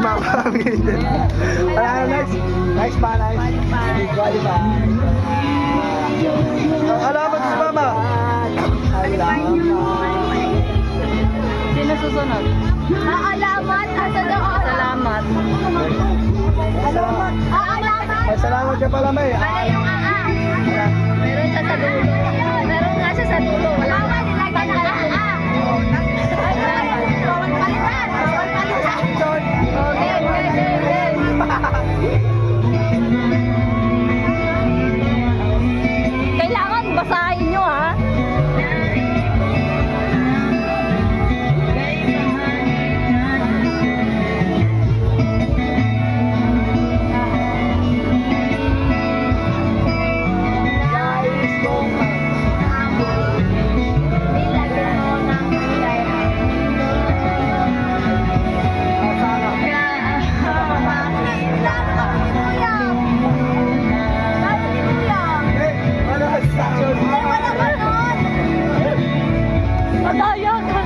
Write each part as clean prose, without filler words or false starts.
sumama kami dyan. Nice pa. Qualify. Alamat si mama. Sino susunod? Alamat. Asa doon? Salamat. Alamat. Ay, salamat ka pala, May. Wala yung Meron siya sa dulo. Meron nga siya sa dulo. Wala. Mama, nilagyan na lang bawal palitan. Okay. Kailangan basahin nyo, ha? Madaya ka.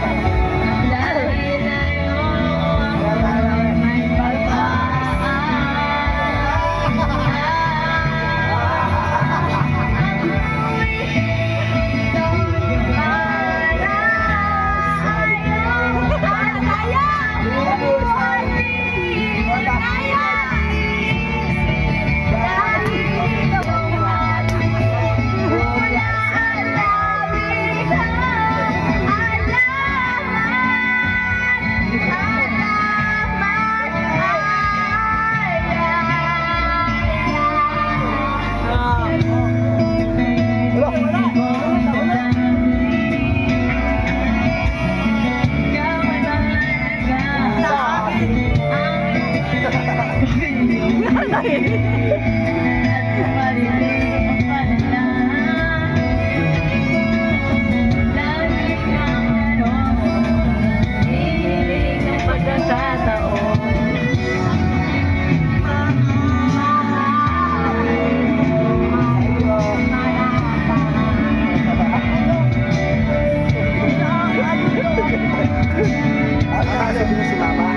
Sabi na si mama.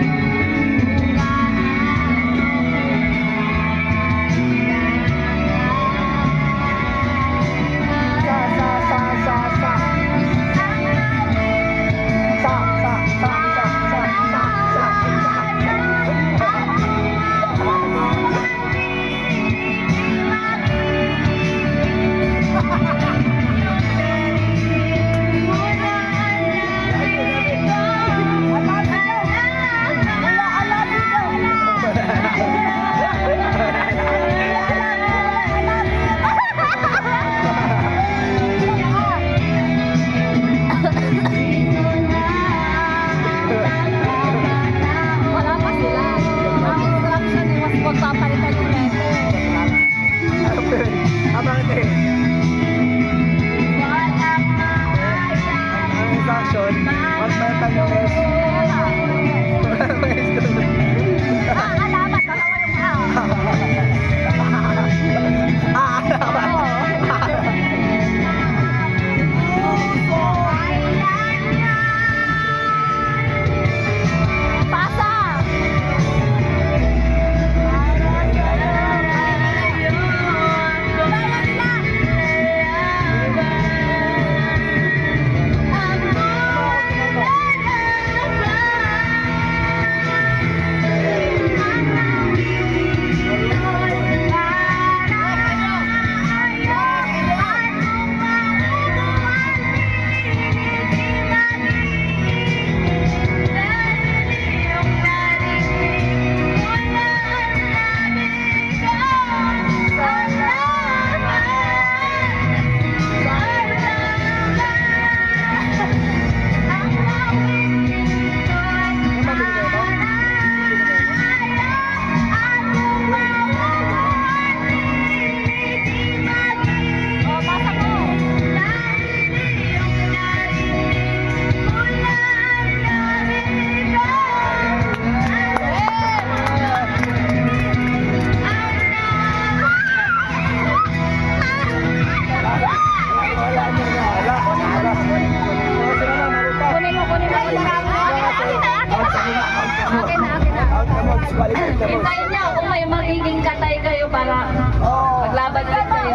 disqualified na boss. Hintayin niyo kung may magiging katay kayo para Oo. maglaban ulit kayo.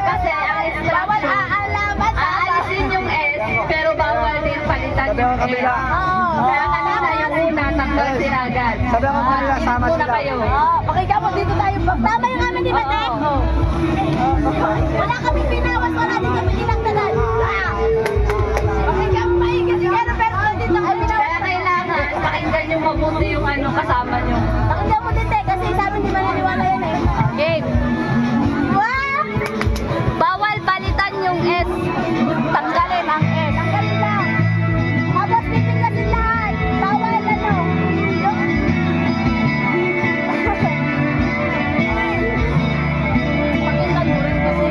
Kasi ang instruction, aalisin yung S, pero bawal din palitan Sabi yung ang S. kabila. Kaya kanina yung una, tanggal sila agad. Sabi ang kabila, sama Muna sila. kayo. Pakinggan mo dito tayo. Tama yung amin, di ba, Tek? Oo. Wala kami pinawas, wala din kami dinagdagan. Pakinggan mo maigi. Pero dito kami pinawas. Kaya kailangan pakinggan yung mabuti yung ano kasama nyo. Pakinggan mo din, Tek, kasi sabi di maniniwala yan eh. Game. Wow! Bawal palitan yung S. Tanggalin ang S. Tanggalin lang. Tapos pipindasin lahat. Bawal ano. Pakinggan mo rin kasi.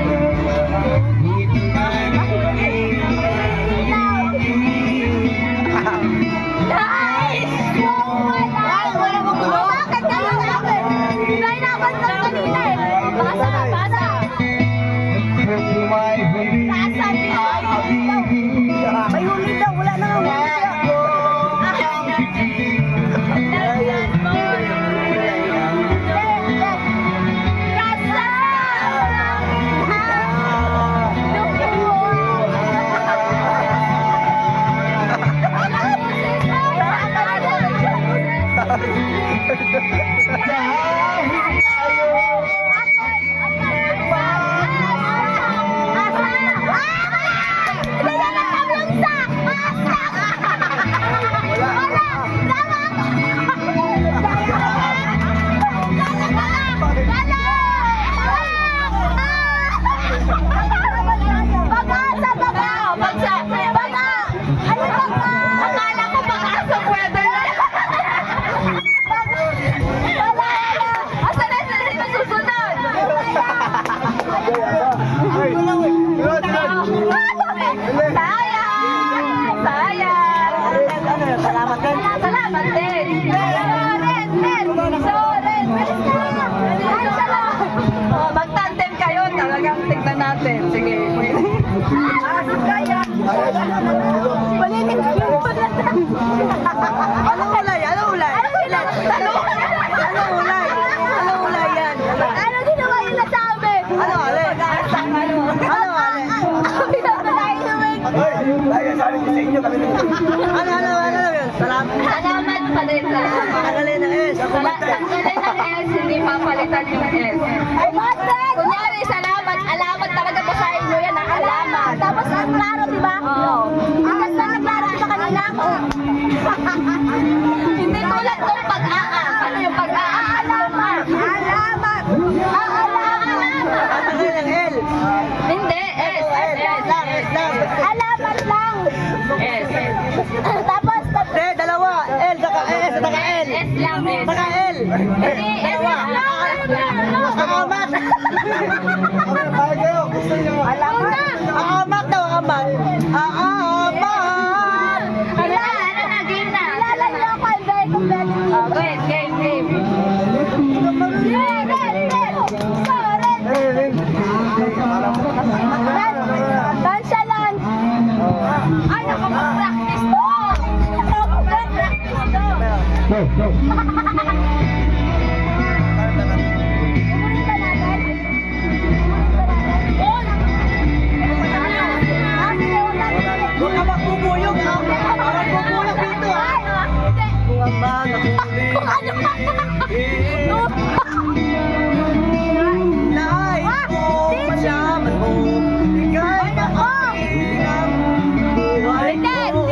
Nice! Wala mo gulo. Bakit kayo sabi? Pinainaban ka kanina eh. Basa, basa. Sasabi ko. May huli daw. Wala na nga. Pag-asa, baga! Baga! Ano baga? Akala ko pag-asa weather na. Asa na sila susunod? Sayang! Sayang! Salamat din. Salamat din! Oh, magtandem kayo, talagang tignan natin. Sige. Ano ulay? Ano ulay? Ano ulay? Ano ulay yan? Ano ginawa nila sa amin? Ano ale? Ano ale? Pinapalay naman. Hoy, lagi sabi ko sa inyo kami na. Ano yun? Salamat pa din sa Tagalin na S. tanggalin ng S, hindi papalitan yung S. Ay, bakit? Kunyari, salamat. Alamat talaga ba sa inyo yan, ang alamat. Tapos ang klaro, di ba? Oo. Ang ganda ng klaro, di ba kanina? Hindi tulad ng pag-aa. Ano yung pag-aa? Alamat! Alamat! Tagalin ng L. Hindi, S. Alamat lang! S. Tapos, Hindi, dalawa. L, saka S, saka L. S lang, S. Saka L. Hindi, S lang. Akamat. Bakit kayo? Gusto niyo? alamat! Akamat daw, akamat. Akamat. Ano na, game na. Kilala niyo ako, I'm very competitive. Okay, game. Sorry! Nonchalant! Ay, nakapag-practice to! Nakapag-practice to! Umulit ba natin? Huwag ka magbubuyog, ha? Parang bubuyog dito, ha? Kung ang mga huli. Nais ko malaman mo, ika'y nakakilang buhay ko.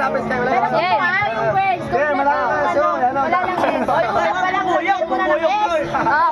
malapit kayo. Pero kung Yes. yung words, Malapit kayo. wala lang S. Bubuyog to eh. Ah,